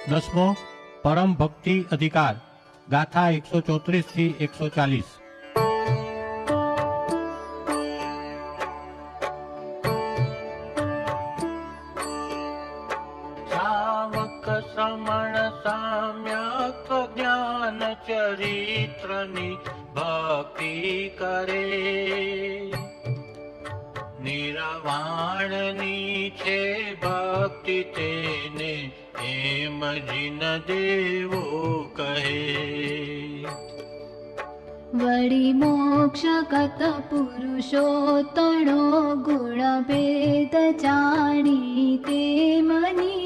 10મો परम भक्ति अधिकार गाथा 134 થી 140। श्रावक श्रमण साम्यक ज्ञान चरित्रनी भक्ति करे, निरवाणनी छे भक्ति तेने एम जिन देवो कहे। वड़ी मोक्ष कत पुरुषोत्तमो गुण भेद जानी ते मनी,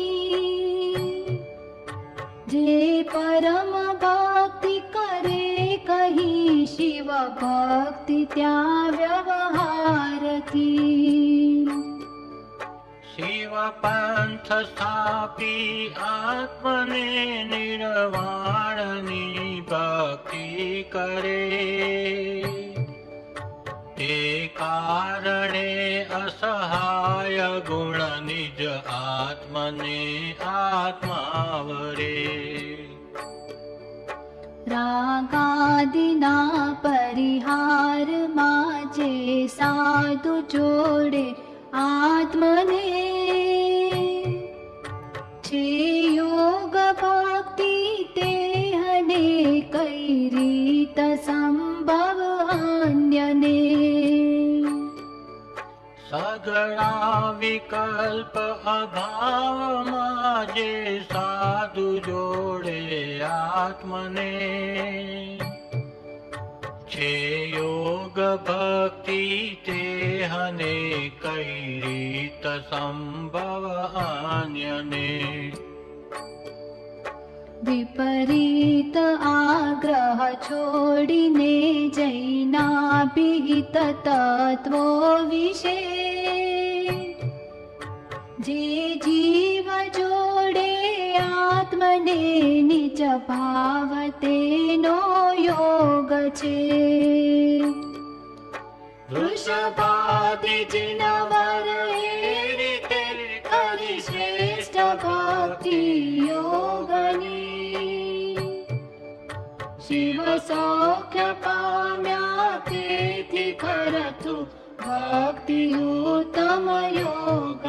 जे परम भक्ति करे कही शिव भक्ति त्या व्यवहार की। शिव पंथ स्थापी आत्मने निर्वाणनी भक्ति करे, ते कारणे असहाय गुण निज आत्मने आत्मावरे। रागादिना परिहार माजे साधु जोड़े आत्मने, छे योग भक्ति ते हने कई रीत संभव अन्यने। सगळा विकल्प अभाव माजे साधु जोड़े आत्मने, छे योग भक्ति ते हने कई रीत संभव अन्यने। विपरीत आग्रह छोड़ीने जैनाभिहित तत्वो विषे, जे जीव जोड़े आत्मने निज भाव तेनो योग छे। वृषभादि जिनवर ए रीते करी श्रेष्ठ भक्ति योगनी, शिव सौख्य पाम्या तेथी करतु भक्ति उत्तम योग।